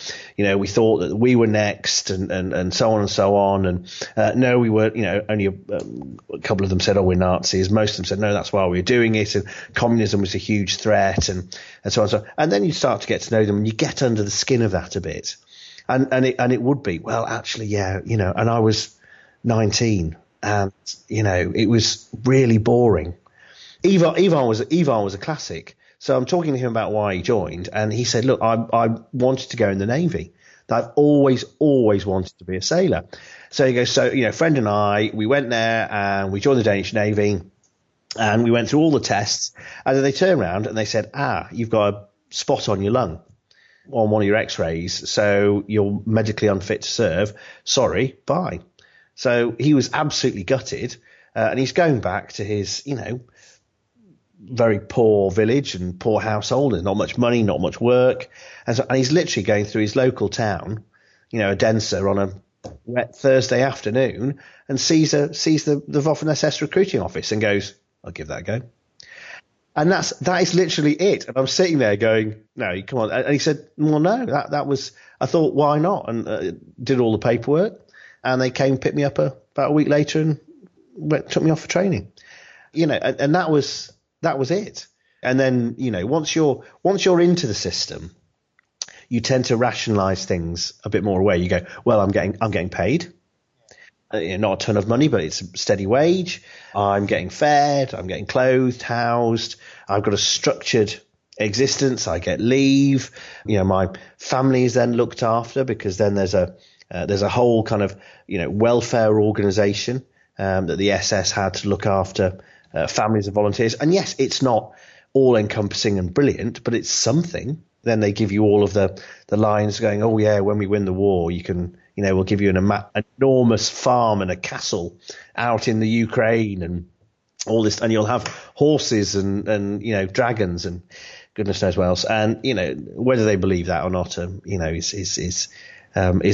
we thought that we were next, and so on and so on. And no, we were, only a couple of them said, oh, we're Nazis. Most of them said, no, that's why we were doing it, and communism was a huge threat, and so on and so on. And then you start to get to know them, and you get under the skin of that a bit. And it would be, well, actually, yeah, and I was 19. And it was really boring. Ivan was a classic. So I'm talking to him about why he joined, and he said, "Look, I wanted to go in the Navy. I've always wanted to be a sailor." So he goes, "So friend and I, we went there and we joined the Danish Navy, and we went through all the tests. And then they turned around and they said, you've got a spot on your lung on one of your X-rays, so you're medically unfit to serve. Sorry, bye." So he was absolutely gutted, and he's going back to his, very poor village and poor household. There's not much money, not much work, and he's literally going through his local town, Odense, on a wet Thursday afternoon, and sees the Waffen SS recruiting office and goes, "I'll give that a go." And that is literally it. And I'm sitting there going, "No, come on." And he said, "Well, no, that was." I thought, why not? And did all the paperwork. And they came, picked me up about a week later, and took me off for training. And that was it. And then once you're into the system, you tend to rationalise things a bit more away. You go, well, I'm getting paid, not a ton of money, but it's a steady wage. I'm getting fed, I'm getting clothed, housed. I've got a structured existence. I get leave. My family is then looked after, because then there's a whole kind of, welfare organisation that the SS had to look after families of volunteers. And yes, it's not all encompassing and brilliant, but it's something. then they give you all of the lines going, oh yeah, when we win the war, you can, we'll give you an enormous farm and a castle out in the Ukraine and all this, and you'll have horses and dragons and goodness knows what else. And whether they believe that or not, is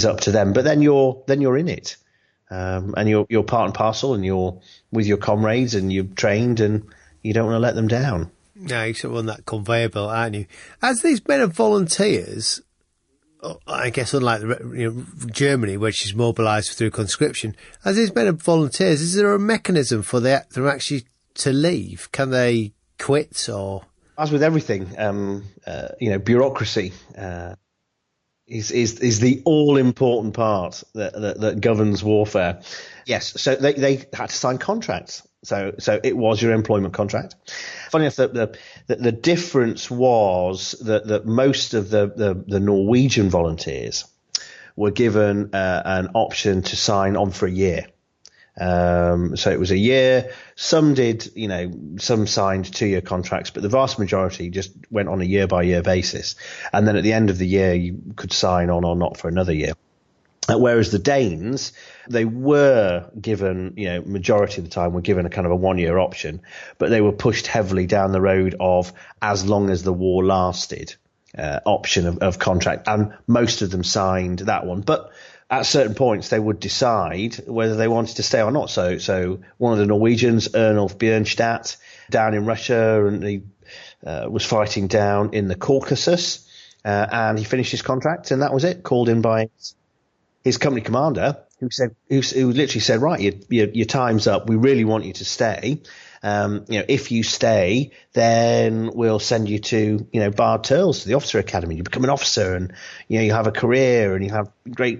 up to them. But then you're in it, and you're part and parcel, and you're with your comrades, and you're trained, and you don't want to let them down. No, you're sort of on that conveyor belt, aren't you? As these men are volunteers, I guess unlike Germany, which is mobilised through conscription, as these men are volunteers, is there a mechanism for them actually to leave? Can they quit or? As with everything, bureaucracy is the all-important part that governs warfare. Yes, so they had to sign contracts. So it was your employment contract. Funny enough, the difference was that most of the Norwegian volunteers were given an option to sign on for a year. So it was a year. Some did, some signed 2-year contracts, but the vast majority just went on a year-by-year basis. And then at the end of the year, you could sign on or not for another year. Whereas the Danes, they were given, majority of the time were given a kind of a 1-year option, but they were pushed heavily down the road of as long as the war lasted option of contract. And most of them signed that one. But at certain points, they would decide whether they wanted to stay or not. So one of the Norwegians, Ernulf Bjørnstad, down in Russia, and he was fighting down in the Caucasus, and he finished his contract, and that was it. Called in by his company commander, who literally said, right, your time's up. We really want you to stay. If you stay, then we'll send you to, Bard Turles, to the officer academy. You become an officer, and, you have a career, and you have great,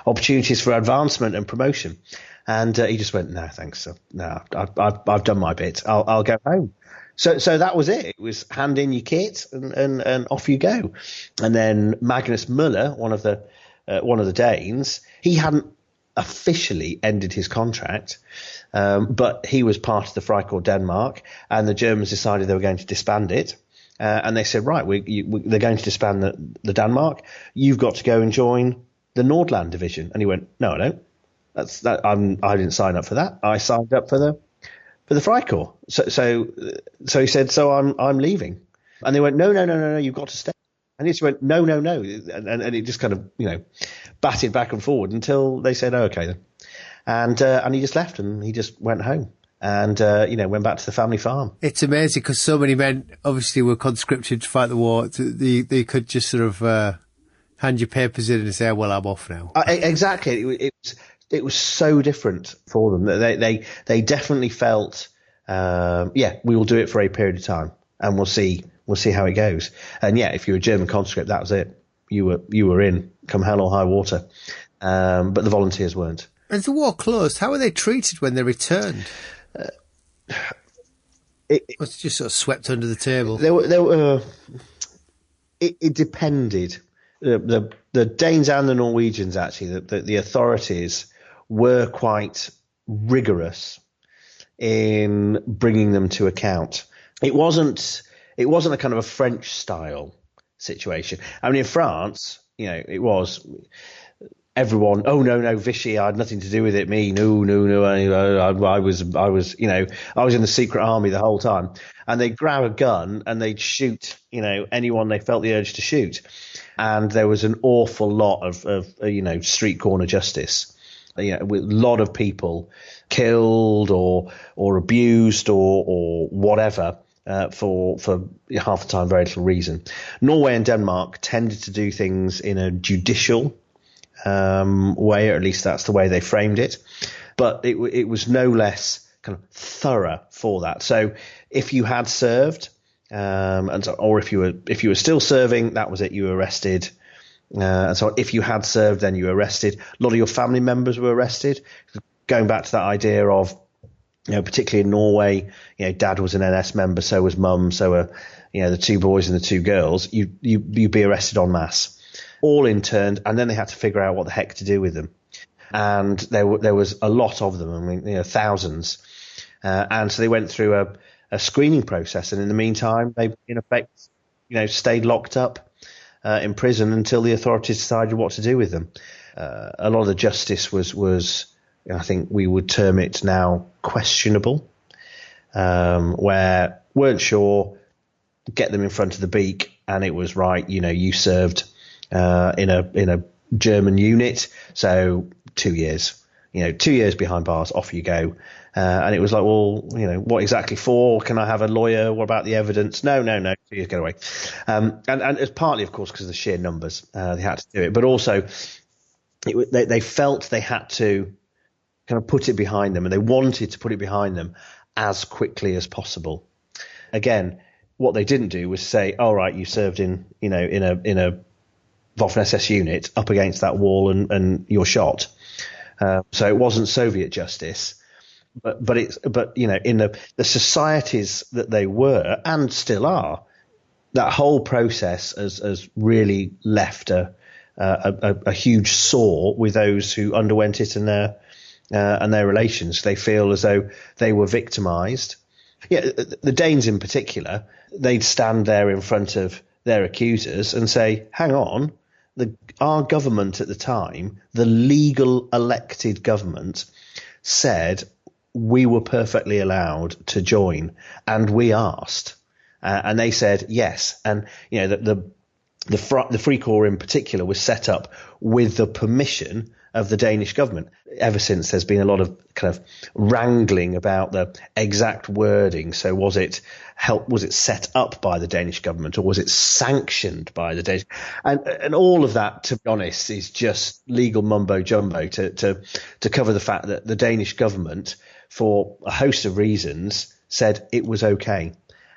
opportunities for advancement and promotion. And he just went, no, thanks. No, I've done my bit. I'll go home. So that was it. It was hand in your kit and off you go. And then Magnus Muller, one of the Danes, he hadn't officially ended his contract, but he was part of the Freikorps Denmark, and the Germans decided they were going to disband it. And they said, right, they're going to disband the Denmark. You've got to go and join the Nordland division. And he went, no, I don't. I didn't sign up for that. I signed up for the Freikorps. So he said, so I'm leaving. And they went, no, you've got to stay. And he just went, no. And it just kind of, batted back and forward until they said, oh, okay then. And he just left, and he just went home and, went back to the family farm. It's amazing because so many men obviously were conscripted to fight the war. They could just sort of hand your papers in and say, oh, well, I'm off now. Exactly. It was so different for them. They definitely felt, we will do it for a period of time, and we'll see how it goes. And if you were a German conscript, that was it. You were in, come hell or high water. But the volunteers weren't. As the war closed, how were they treated when they returned? It was just sort of swept under the table. It depended. The Danes and the Norwegians, actually, the authorities were quite rigorous in bringing them to account. It wasn't a kind of a French style situation. I mean, in France, it was everyone. Oh no, Vichy, I had nothing to do with it. Me, no. I was in the secret army the whole time. And they'd grab a gun and they'd shoot, anyone they felt the urge to shoot. And there was an awful lot of street corner justice. With a lot of people killed or abused or whatever. For half the time, very little reason. Norway and Denmark tended to do things in a judicial way, or at least that's the way they framed it. But it was no less kind of thorough for that. So if you had served, or if you were still serving, that was it. You were arrested. And so if you had served, then you were arrested. A lot of your family members were arrested. Going back to that idea of, particularly in Norway, dad was an NS member, so was mum, so were, the 2 boys and the 2 girls. You'd be arrested en masse, all interned, and then they had to figure out what the heck to do with them. And there was a lot of them. I mean, thousands. And so they went through a screening process, and in the meantime, they in effect stayed locked up in prison until the authorities decided what to do with them. A lot of the justice was, I think we would term it now, questionable, where weren't sure, get them in front of the beak, and it was right. You served in a German unit, so 2 years. 2 years behind bars, off you go. And it was like, well, what exactly for? Can I have a lawyer? What about the evidence? No. 2 years, get away. And it's partly, of course, because of the sheer numbers. They had to do it, but also they felt they had to kind of put it behind them, and they wanted to put it behind them as quickly as possible. Again, what they didn't do was say, all right, you served in a Waffen SS unit up against that wall and you're shot. So it wasn't Soviet justice, but in the societies that they were and still are, that whole process has really left a huge sore with those who underwent it and their relations. They feel as though they were victimized. Yeah, the Danes in particular, they'd stand there in front of their accusers and say, hang on, our government at the time, the legal elected government, said we were perfectly allowed to join, and we asked. And they said yes. And, the Free Corps in particular was set up with the permission of the Danish government. Ever since, there's been a lot of kind of wrangling about the exact wording. So was it set up by the Danish government, or was it sanctioned by the Danish? And all of that, to be honest, is just legal mumbo jumbo to cover the fact that the Danish government, for a host of reasons, said it was okay.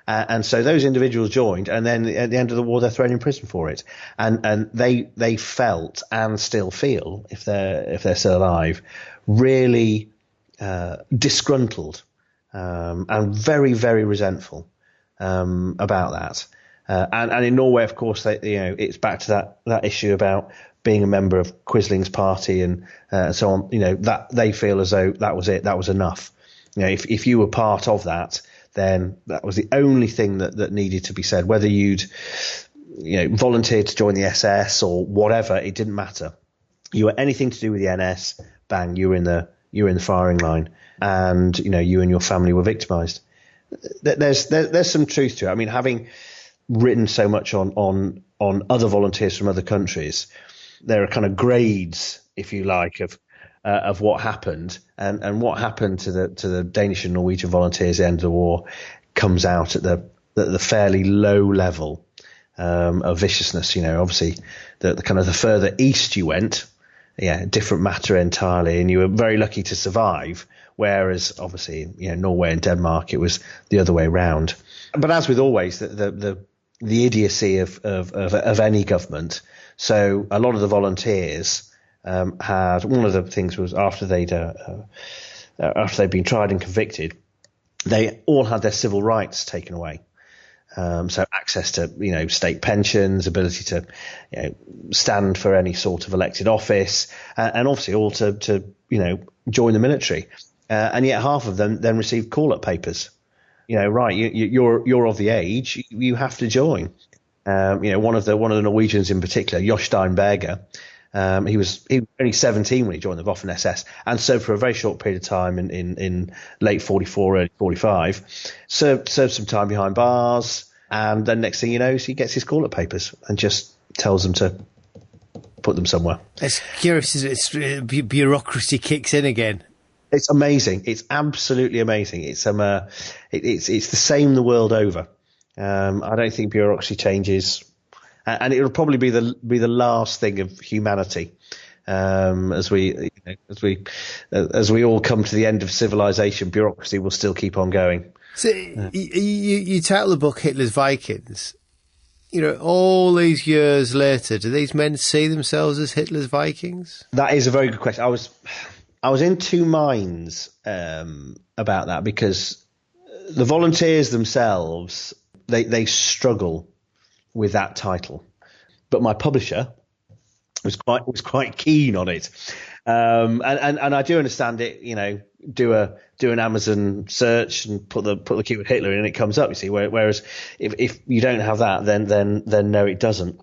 And so those individuals joined, and then at the end of the war, they're thrown in prison for it. And they felt, and still feel, if they're still alive, really disgruntled and very, very resentful about that. And in Norway, of course, it's back to that issue about being a member of Quisling's party and so on. That they feel as though that was it, that was enough. If you were part of that, then that was the only thing that needed to be said. Whether you'd volunteered to join the SS or whatever, it didn't matter. You were anything to do with the NS, bang, you were in the firing line, and you and your family were victimized. There's some truth to it. I mean, having written so much on other volunteers from other countries, there are kind of grades, if you like, of what happened, and what happened to the Danish and Norwegian volunteers at the end of the war comes out at the fairly low level of viciousness. Obviously, the kind of the further east you went, different matter entirely, and you were very lucky to survive. Whereas, obviously, Norway and Denmark, it was the other way round. But as with always, the idiocy of any government. So a lot of the volunteers had, one of the things was after they'd been tried and convicted, they all had their civil rights taken away. So access to state pensions, ability to stand for any sort of elected office, and obviously all to join the military. And yet half of them then received call-up papers. You're of the age, you have to join. One of the Norwegians in particular, Jostein Berger, he was only 17 when he joined the Waffen SS, and so for a very short period of time in late 44, early 45, served some time behind bars, and then next thing you know, he gets his call-up papers and just tells them to put them somewhere. It's curious, bureaucracy kicks in again. It's amazing. It's absolutely amazing. It's the same the world over. I don't think bureaucracy changes, and it will probably be the last thing of humanity as we all come to the end of civilization. Bureaucracy will still keep on going. So you title the book Hitler's Vikings. All these years later, do these men see themselves as Hitler's Vikings? That is a very good question. I was in two minds about that, because the volunteers themselves, they struggle with that title. But my publisher was quite keen on it. And I do understand it. Do an Amazon search and put the keyword Hitler in and it comes up. You see, whereas if you don't have that, then no, it doesn't.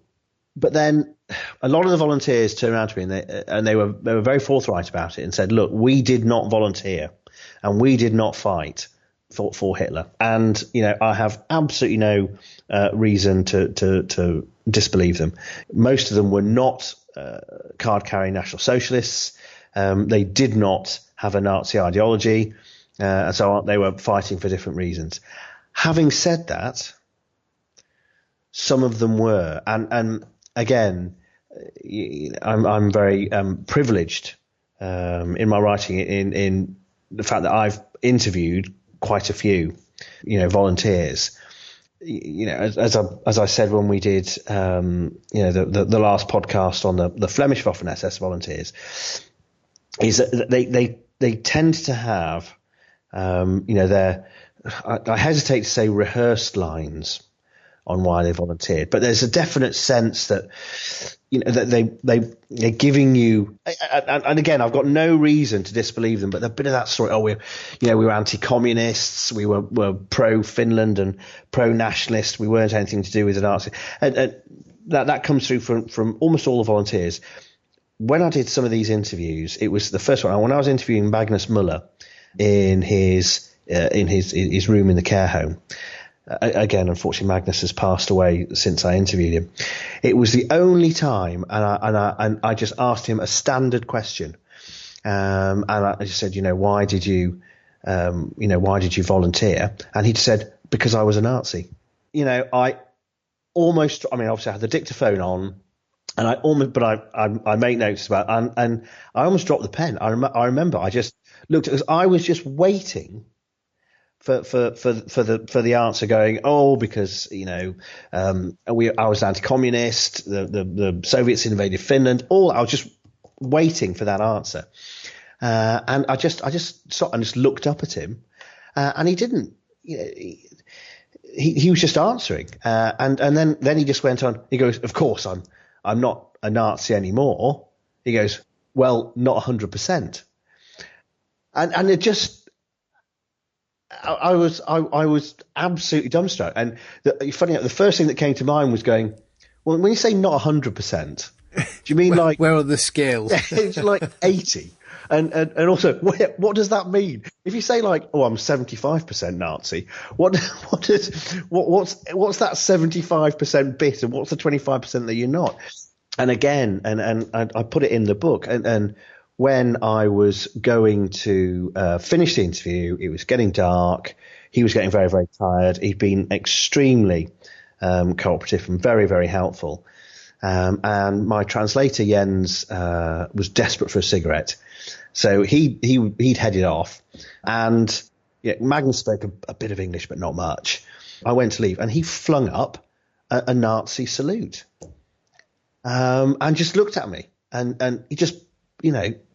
But then a lot of the volunteers turned around to me and they were very forthright about it and said, look, we did not volunteer and we did not fight for Hitler. And, I have absolutely no reason to disbelieve them. Most of them were not card-carrying National Socialists. They did not have a Nazi ideology, and so on. They were fighting for different reasons. Having said that, some of them were, and again, I'm very privileged in my writing in the fact that I've interviewed quite a few, volunteers. As I said when we did, the last podcast on the Flemish Waffen SS volunteers, is that they tend to have, their, I hesitate to say rehearsed lines on why they volunteered, but there's a definite sense that, that they're giving you, and again, I've got no reason to disbelieve them, but a bit of that story. Oh, we were anti-communists, we were pro-Finland and pro-nationalist. We weren't anything to do with the Nazis, and that comes through from almost all the volunteers. When I did some of these interviews, it was the first one when I was interviewing Magnus Muller in his room in the care home. Again, unfortunately, Magnus has passed away since I interviewed him. It was the only time, and I just asked him a standard question, and I just said, why did you volunteer? And he said, because I was a Nazi. I obviously I had the dictaphone on, and I make notes about it, and I almost dropped the pen. I remember I just looked at, I was just waiting for the answer, going, because I was anti-communist, the Soviets invaded Finland. I was just waiting for that answer, and I just stopped and just looked up at him, and he didn't. He was just answering, and then he just went on. He goes, "Of course, I'm not a Nazi anymore." He goes, "Well, not 100%," and it just. I was absolutely dumbstruck, and funny enough, the first thing that came to mind was going, well, when you say not 100%, do you mean like where are the scales? It's like 80, and also what does that mean? If you say like, I'm 75% Nazi, what's that 75% bit, and what's the 25% that you're not? And again, and I put it in the book, and when I was going to finish the interview, it was getting dark. He was getting very, very tired. He'd been extremely cooperative and very, very helpful. And my translator, Jens, was desperate for a cigarette. So he'd headed off. And Magnus spoke a bit of English, but not much. I went to leave, and he flung up a Nazi salute and just looked at me. And he just,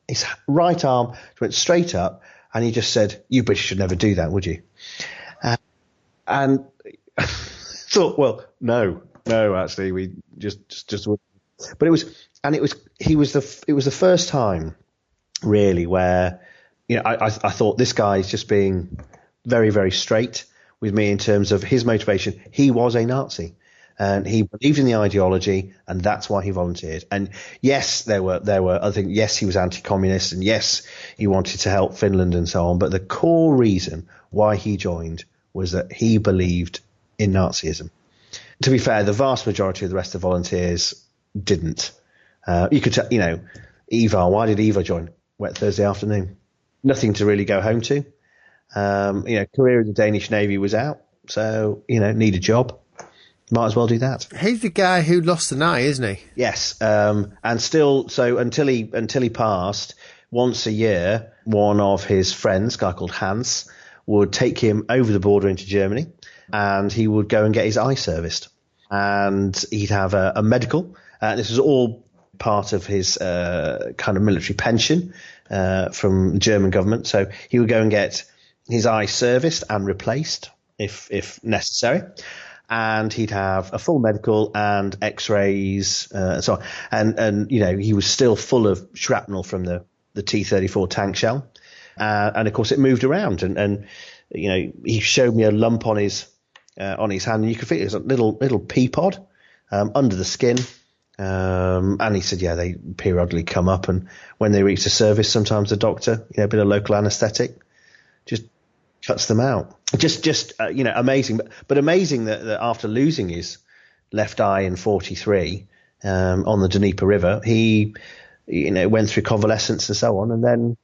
his right arm went straight up, and he just said, "You British should never do that, would you?" And thought, well, no, actually, we just would. But it was the first time, really, where I thought this guy is just being very, very straight with me in terms of his motivation. He was a Nazi. And he believed in the ideology, and that's why he volunteered. And yes, there were other things. Yes, he was anti-communist, and yes, he wanted to help Finland and so on. But the core reason why he joined was that he believed in Nazism. To be fair, the vast majority of the rest of the volunteers didn't. You could tell, Eva. Why did Eva join? Wet Thursday afternoon. Nothing to really go home to. Career in the Danish Navy was out, so need a job. Might as well do that. He's the guy who lost an eye, isn't he? Yes, and still, so until he passed, once a year, one of his friends, a guy called Hans, would take him over the border into Germany, and he would go and get his eye serviced, and he'd have a medical. This was all part of his kind of military pension from the German government. So he would go and get his eye serviced and replaced if necessary. and he'd have a full medical and X-rays, and so on. And he was still full of shrapnel from the T-34 tank shell, and of course it moved around. And he showed me a lump on his hand, and you could feel it was a little pea pod under the skin. And he said, yeah, they periodically come up, and when they reach the surface, sometimes the doctor, a bit of local anaesthetic, just cuts them out. Just amazing, but amazing that after losing his left eye in 1943 on the Dnieper River, he went through convalescence and so on, and then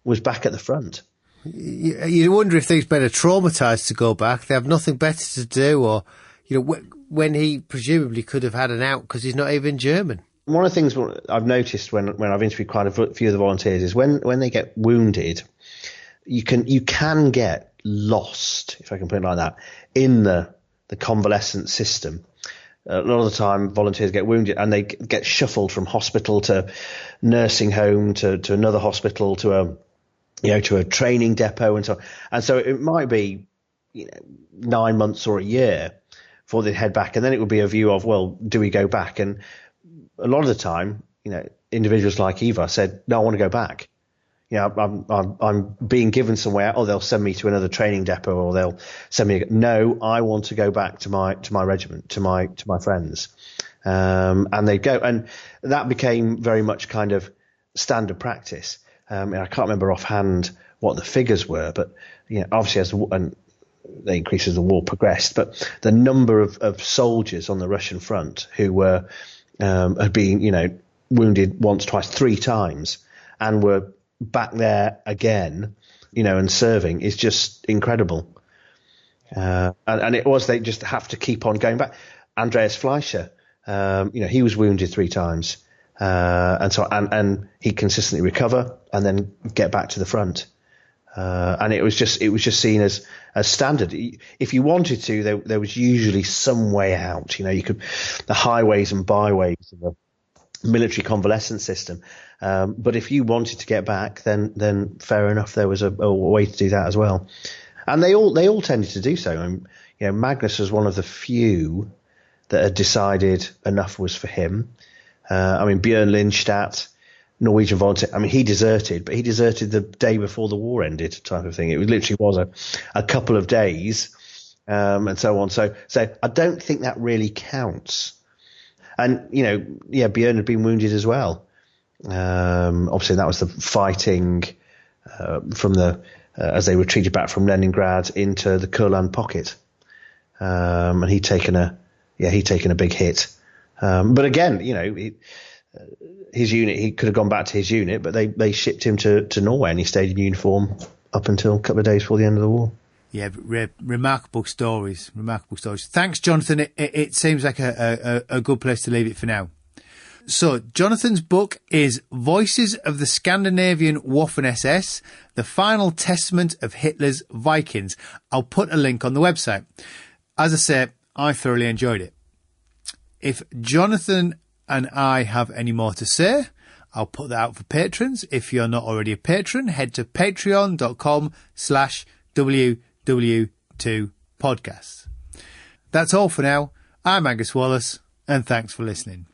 was back at the front. You wonder if these men are traumatised to go back. They have nothing better to do, or when he presumably could have had an out because he's not even German. One of the things I've noticed when I've interviewed quite a few of the volunteers is when they get wounded, you can get lost, if I can put it like that, in the convalescent system. A lot of the time, volunteers get wounded and they get shuffled from hospital to nursing home to another hospital to a training depot and so on. And so it might be 9 months or a year before they head back, and then it would be a view of, well, do we go back? And a lot of the time, individuals like Eva said, no, I want to go back. I'm being given somewhere. Oh, they'll send me to another training depot, or they'll send me. No, I want to go back to my regiment, to my friends. And they'd go, and that became very much kind of standard practice. I can't remember offhand what the figures were, but obviously they increased as the war progressed. But the number of soldiers on the Russian front who were had been wounded once, twice, 3 times, and were back there again, and serving is just incredible. And it was, they just have to keep on going back. Andreas Fleischer, he was wounded 3 times, and he consistently recover and then get back to the front. And it was just seen as standard. If you wanted to, there was usually some way out. The highways and byways of the military convalescence system. But if you wanted to get back, then fair enough, there was a way to do that as well. And they all tended to do so. Magnus was one of the few that had decided enough was for him. Björn Lindstedt, Norwegian volunteer. He deserted, but he deserted the day before the war ended, type of thing. It literally was a couple of days, and so on. So I don't think that really counts. And Björn had been wounded as well. Obviously, that was the fighting from as they retreated back from Leningrad into the Kurland pocket, and he'd taken a big hit. But again, his unit, he could have gone back to his unit, but they shipped him to Norway, and he stayed in uniform up until a couple of days before the end of the war. Yeah, remarkable stories. Thanks, Jonathan. It seems like a good place to leave it for now. So, Jonathan's book is Voices of the Scandinavian Waffen SS, The Final Testament of Hitler's Vikings. I'll put a link on the website. As I say, I thoroughly enjoyed it. If Jonathan and I have any more to say, I'll put that out for patrons. If you're not already a patron, head to patreon.com/WWII podcast. That's all for now. I'm Angus Wallace, and thanks for listening.